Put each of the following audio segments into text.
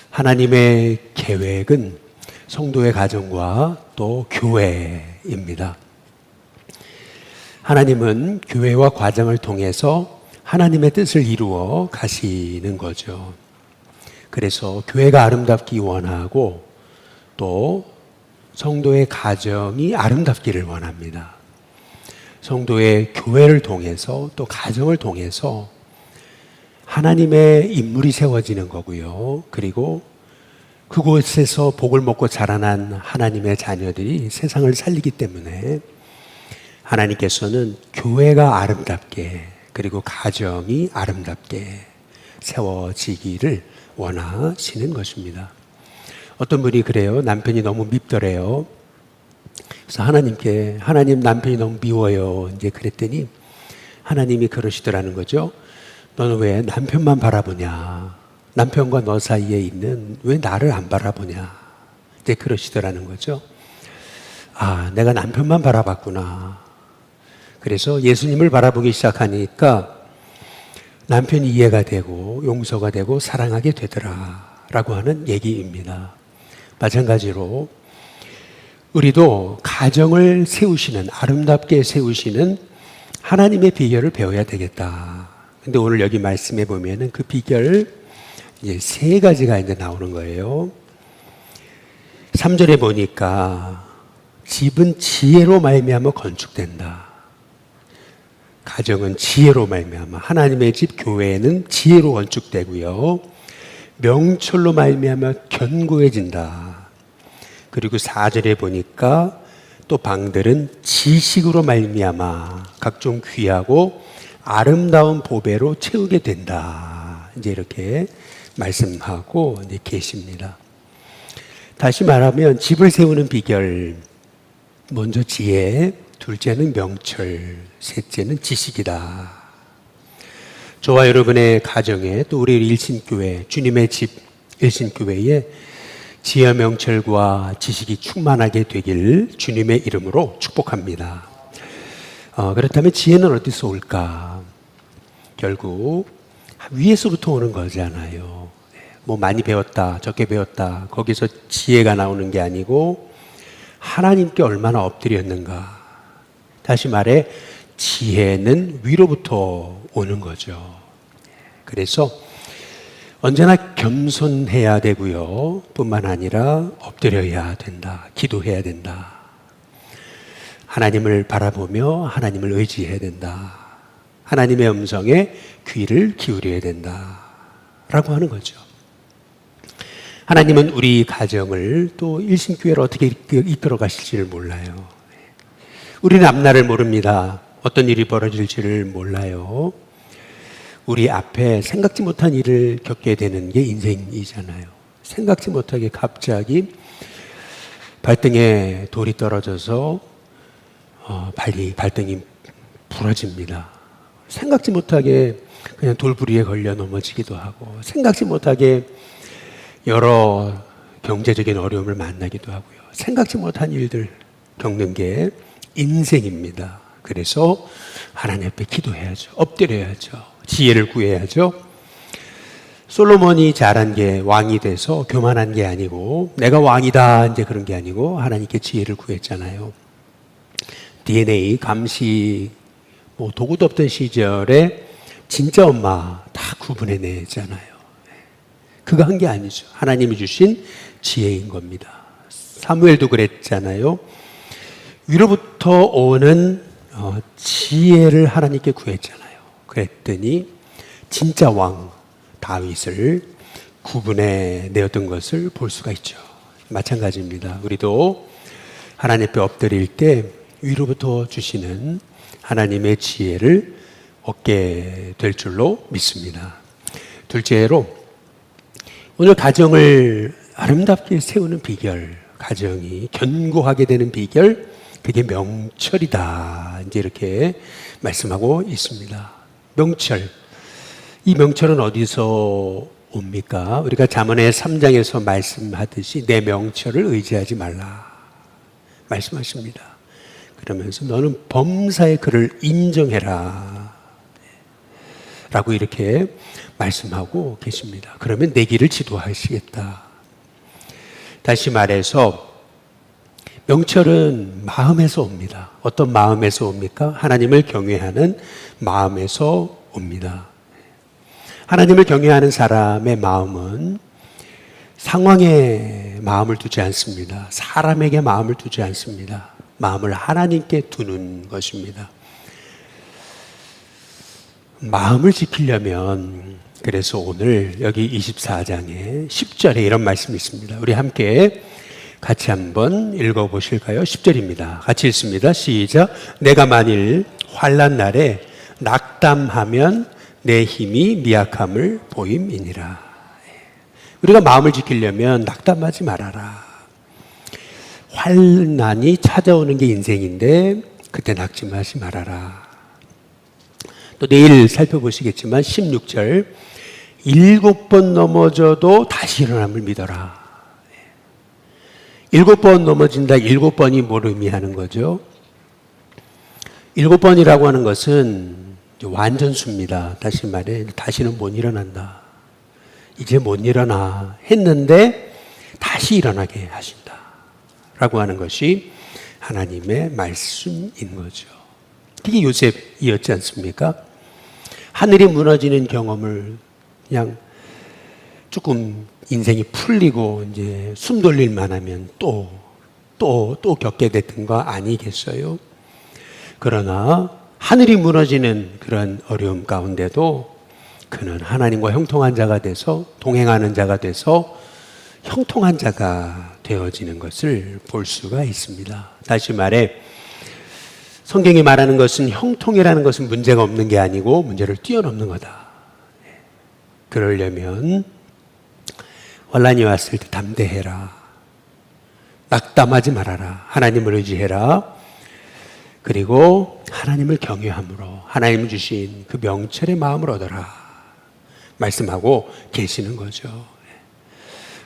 하나님의 계획은 성도의 가정과 또 교회입니다. 하나님은 교회와 과정을 통해서 하나님의 뜻을 이루어 가시는 거죠. 그래서 교회가 아름답기 원하고 또 성도의 가정이 아름답기를 원합니다. 성도의 교회를 통해서 또 가정을 통해서 하나님의 인물이 세워지는 거고요. 그리고 그곳에서 복을 먹고 자라난 하나님의 자녀들이 세상을 살리기 때문에 하나님께서는 교회가 아름답게 그리고 가정이 아름답게 세워지기를 원하시는 것입니다. 어떤 분이 그래요. 남편이 너무 밉더래요. 그래서 하나님께 하나님 남편이 너무 미워요. 이제 그랬더니 하나님이 그러시더라는 거죠. 너는 왜 남편만 바라보냐? 남편과 너 사이에 있는 왜 나를 안 바라보냐? 이제 그러시더라는 거죠. 아, 내가 남편만 바라봤구나. 그래서 예수님을 바라보기 시작하니까 남편이 이해가 되고 용서가 되고 사랑하게 되더라라고 하는 얘기입니다. 마찬가지로 우리도 가정을 세우시는 아름답게 세우시는 하나님의 비결을 배워야 되겠다. 근데 오늘 여기 말씀해 보면은 그 비결 이제 세 가지가 이제 나오는 거예요. 3절에 보니까 집은 지혜로 말미암아 건축된다. 가정은 지혜로 말미암아 하나님의 집 교회는 지혜로 건축되고요. 명철로 말미암아 견고해진다. 그리고 4절에 보니까 또 방들은 지식으로 말미암아 각종 귀하고 아름다운 보배로 채우게 된다. 이제 이렇게 말씀하고 이제 계십니다. 다시 말하면 집을 세우는 비결, 먼저 지혜, 둘째는 명철, 셋째는 지식이다. 저와 여러분의 가정에 또 우리 일신교회, 주님의 집 일신교회에 지혜와 명철과 지식이 충만하게 되길 주님의 이름으로 축복합니다. 그렇다면 지혜는 어디서 올까? 결국 위에서부터 오는 거잖아요. 뭐 많이 배웠다, 적게 배웠다, 거기서 지혜가 나오는 게 아니고 하나님께 얼마나 엎드렸는가. 다시 말해 지혜는 위로부터 오는 거죠. 그래서 언제나 겸손해야 되고요. 뿐만 아니라 엎드려야 된다. 기도해야 된다. 하나님을 바라보며 하나님을 의지해야 된다. 하나님의 음성에 귀를 기울여야 된다. 라고 하는 거죠. 하나님은 우리 가정을 또 일신교회를 어떻게 이끌어 가실지를 몰라요. 우리는 앞날을 모릅니다. 어떤 일이 벌어질지를 몰라요. 우리 앞에 생각지 못한 일을 겪게 되는 게 인생이잖아요. 생각지 못하게 갑자기 발등에 돌이 떨어져서 발등이 부러집니다. 생각지 못하게 그냥 돌부리에 걸려 넘어지기도 하고 생각지 못하게 여러 경제적인 어려움을 만나기도 하고요. 생각지 못한 일들 겪는 게 인생입니다. 그래서 하나님 앞에 기도해야죠. 엎드려야죠. 지혜를 구해야죠. 솔로몬이 잘한 게 왕이 돼서 교만한 게 아니고 내가 왕이다 이제 그런 게 아니고 하나님께 지혜를 구했잖아요. DNA 감시 뭐 도구도 없던 시절에 진짜 엄마 다 구분해내잖아요. 그거 한 게 아니죠. 하나님이 주신 지혜인 겁니다. 사무엘도 그랬잖아요. 위로부터 오는 지혜를 하나님께 구했잖아요. 그랬더니 진짜 왕 다윗을 구분해내었던 것을 볼 수가 있죠. 마찬가지입니다. 우리도 하나님 앞에 엎드릴 때 위로부터 주시는 하나님의 지혜를 얻게 될 줄로 믿습니다. 둘째로 오늘 가정을 아름답게 세우는 비결, 가정이 견고하게 되는 비결, 그게 명철이다. 이제 이렇게 말씀하고 있습니다. 명철. 이 명철은 어디서 옵니까? 우리가 잠언의 3장에서 말씀하듯이 내 명철을 의지하지 말라. 말씀하십니다. 그러면서 너는 범사의 그를 인정해라. 라고 이렇게 말씀하고 계십니다. 그러면 내 길을 지도하시겠다. 다시 말해서 명철은 마음에서 옵니다. 어떤 마음에서 옵니까? 하나님을 경외하는 마음에서 옵니다. 하나님을 경외하는 사람의 마음은 상황에 마음을 두지 않습니다. 사람에게 마음을 두지 않습니다. 마음을 하나님께 두는 것입니다. 마음을 지키려면 그래서 오늘 여기 24장에 10절에 이런 말씀이 있습니다. 우리 함께 같이 한번 읽어보실까요? 10절입니다. 같이 읽습니다. 시작. 내가 만일 환난 날에 낙담하면 내 힘이 미약함을 보임이니라. 우리가 마음을 지키려면 낙담하지 말아라. 환난이 찾아오는 게 인생인데 그때 낙심하지 말아라. 또 내일 살펴보시겠지만 16절 7번 넘어져도 다시 일어남을 믿어라. 7번 넘어진다. 7번이 뭘 의미하는 거죠? 7번이라고 하는 것은 완전수입니다. 다시 말해 다시는 못 일어난다. 이제 못 일어나 했는데 다시 일어나게 하신다. 라고 하는 것이 하나님의 말씀인 거죠. 그게 요셉이었지 않습니까? 하늘이 무너지는 경험을 그냥 조금 인생이 풀리고 이제 숨 돌릴만 하면 또 겪게 됐던 거 아니겠어요? 그러나 하늘이 무너지는 그런 어려움 가운데도 그는 하나님과 형통한 자가 돼서 동행하는 자가 돼서 형통한 자가 되어지는 것을 볼 수가 있습니다. 다시 말해 성경이 말하는 것은 형통이라는 것은 문제가 없는 게 아니고 문제를 뛰어넘는 거다. 그러려면 환난이 왔을 때 담대해라. 낙담하지 말아라. 하나님을 의지해라. 그리고 하나님을 경외함으로 하나님 주신 그 명철의 마음을 얻어라. 말씀하고 계시는 거죠.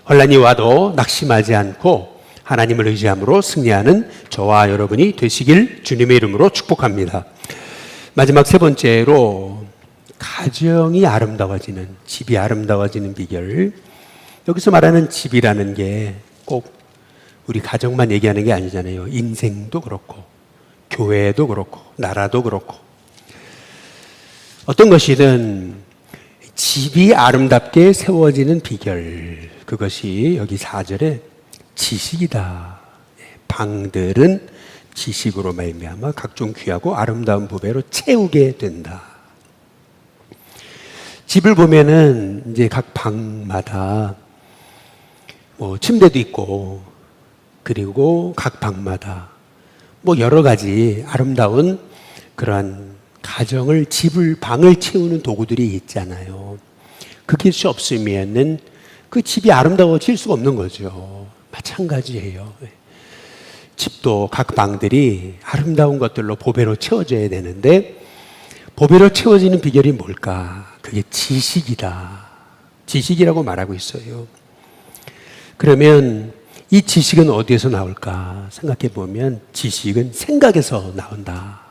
환난이 와도 낙심하지 않고 하나님을 의지함으로 승리하는 저와 여러분이 되시길 주님의 이름으로 축복합니다. 마지막 세 번째로 가정이 아름다워지는, 집이 아름다워지는 비결. 여기서 말하는 집이라는 게 꼭 우리 가정만 얘기하는 게 아니잖아요. 인생도 그렇고 교회도 그렇고 나라도 그렇고 어떤 것이든 집이 아름답게 세워지는 비결, 그것이 여기 4절에 지식이다. 방들은 지식으로 말미암아 각종 귀하고 아름다운 부배로 채우게 된다. 집을 보면은 이제 각 방마다 뭐 침대도 있고 그리고 각 방마다 뭐 여러 가지 아름다운 그러한 가정을, 집을, 방을 채우는 도구들이 있잖아요. 그것이 없으면은 그 집이 아름다워질 수가 없는 거죠. 마찬가지예요. 집도 각 방들이 아름다운 것들로 보배로 채워져야 되는데 보배로 채워지는 비결이 뭘까? 그게 지식이다. 지식이라고 말하고 있어요. 그러면 이 지식은 어디에서 나올까 생각해 보면 지식은 생각에서 나온다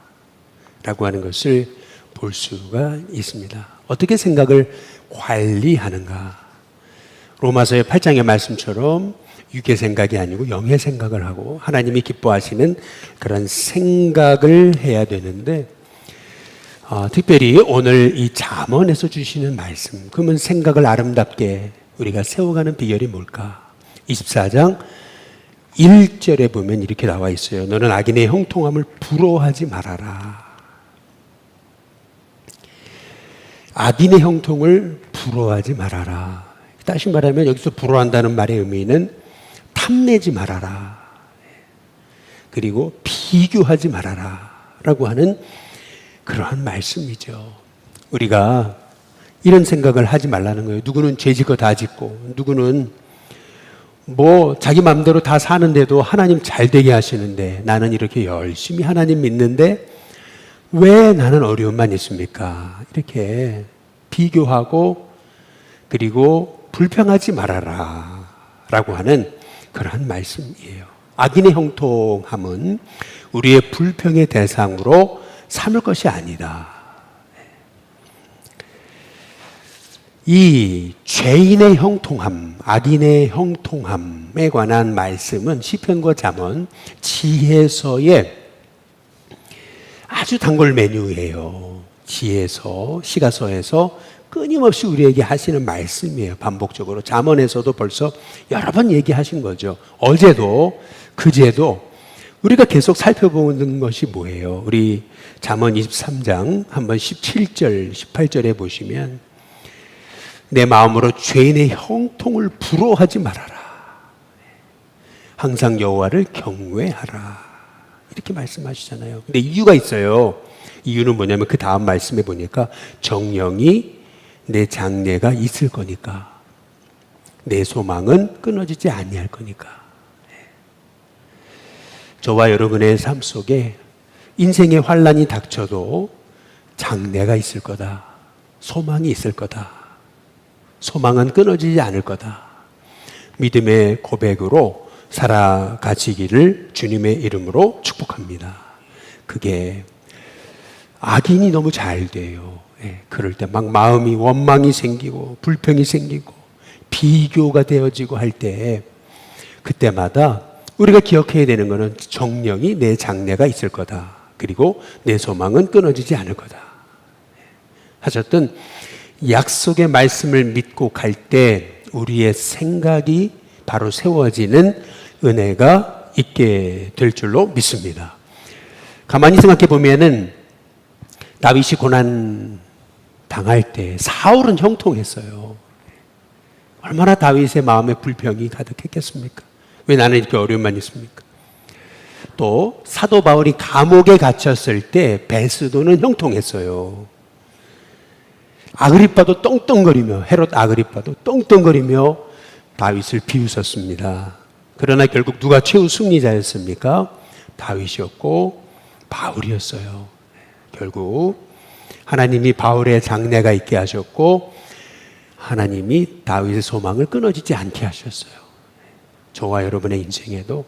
라고 하는 것을 볼 수가 있습니다. 어떻게 생각을 관리하는가? 로마서의 8장의 말씀처럼 육의 생각이 아니고 영의 생각을 하고 하나님이 기뻐하시는 그런 생각을 해야 되는데 특별히 오늘 이 잠언에서 주시는 말씀, 그러면 생각을 아름답게 우리가 세워가는 비결이 뭘까? 24장 1절에 보면 이렇게 나와 있어요. 너는 악인의 형통함을 부러워하지 말아라. 악인의 형통을 부러워하지 말아라. 다시 말하면 여기서 부러워한다는 말의 의미는 탐내지 말아라. 그리고 비교하지 말아라. 라고 하는 그러한 말씀이죠. 우리가 이런 생각을 하지 말라는 거예요. 누구는 죄짓고 다 짓고 누구는 뭐 자기 마음대로 다 사는데도 하나님 잘 되게 하시는데 나는 이렇게 열심히 하나님 믿는데 왜 나는 어려움만 있습니까? 이렇게 비교하고 그리고 불평하지 말아라 라고 하는 그러한 말씀이에요. 악인의 형통함은 우리의 불평의 대상으로 삼을 것이 아니다. 이 죄인의 형통함, 악인의 형통함에 관한 말씀은 시편과 잠언, 지혜서의 아주 단골 메뉴예요. 지혜서, 시가서에서 끊임없이 우리에게 하시는 말씀이에요. 반복적으로. 잠언에서도 벌써 여러 번 얘기하신 거죠. 어제도 그제도 우리가 계속 살펴보는 것이 뭐예요? 우리 잠언 23장 한번 17절, 18절에 보시면 내 마음으로 죄인의 형통을 부러워하지 말아라. 항상 여호와를 경외하라. 이렇게 말씀하시잖아요. 근데 이유가 있어요. 이유는 뭐냐면 그 다음 말씀에 보니까 정령이 내 장래가 있을 거니까, 내 소망은 끊어지지 아니할 거니까. 저와 여러분의 삶 속에 인생의 환란이 닥쳐도 장래가 있을 거다. 소망이 있을 거다. 소망은 끊어지지 않을 거다. 믿음의 고백으로 살아가시기를 주님의 이름으로 축복합니다. 그게 악인이 너무 잘 돼요. 그럴 때 막 마음이 원망이 생기고 불평이 생기고 비교가 되어지고 할 때 그때마다 우리가 기억해야 되는 것은 정령이 내 장래가 있을 거다. 그리고 내 소망은 끊어지지 않을 거다. 하셨던 약속의 말씀을 믿고 갈 때 우리의 생각이 바로 세워지는 은혜가 있게 될 줄로 믿습니다. 가만히 생각해 보면은 다윗이 고난 당할 때 사울은 형통했어요. 얼마나 다윗의 마음에 불평이 가득했겠습니까? 왜 나는 이렇게 어려움만 있습니까? 또 사도 바울이 감옥에 갇혔을 때 베스도는 형통했어요. 아그리빠도 떵떵거리며, 헤롯 아그리빠도 떵떵거리며 다윗을 비웃었습니다. 그러나 결국 누가 최후 승리자였습니까? 다윗이었고 바울이었어요. 결국 하나님이 바울의 장래가 있게 하셨고 하나님이 다윗의 소망을 끊어지지 않게 하셨어요. 저와 여러분의 인생에도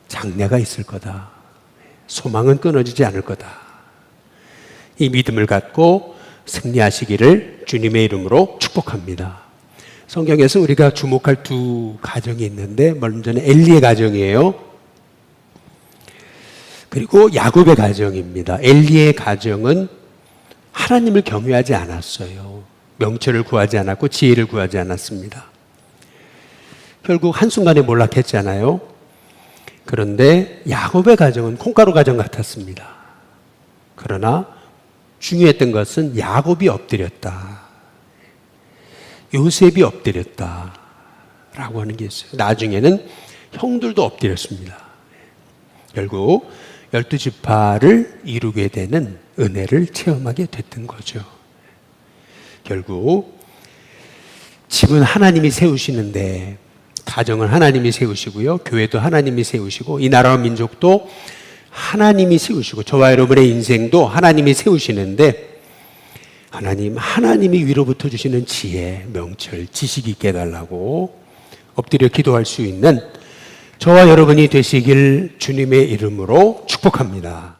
장래가 있을 거다. 소망은 끊어지지 않을 거다. 이 믿음을 갖고 승리하시기를 주님의 이름으로 축복합니다. 성경에서 우리가 주목할 두 가정이 있는데 먼저는 엘리의 가정이에요. 그리고 야곱의 가정입니다. 엘리의 가정은 하나님을 경외하지 않았어요. 명철을 구하지 않았고 지혜를 구하지 않았습니다. 결국 한순간에 몰락했잖아요. 그런데 야곱의 가정은 콩가루 가정 같았습니다. 그러나 중요했던 것은 야곱이 엎드렸다. 요셉이 엎드렸다. 라고 하는 게 있어요. 나중에는 형들도 엎드렸습니다. 결국 12지파를 이루게 되는 은혜를 체험하게 됐던 거죠. 결국 집은 하나님이 세우시는데 가정은 하나님이 세우시고요. 교회도 하나님이 세우시고 이 나라와 민족도 하나님이 세우시고 저와 여러분의 인생도 하나님이 세우시는데 하나님이 위로부터 주시는 지혜, 명철, 지식이 있게 해달라고 엎드려 기도할 수 있는 저와 여러분이 되시길 주님의 이름으로 축복합니다.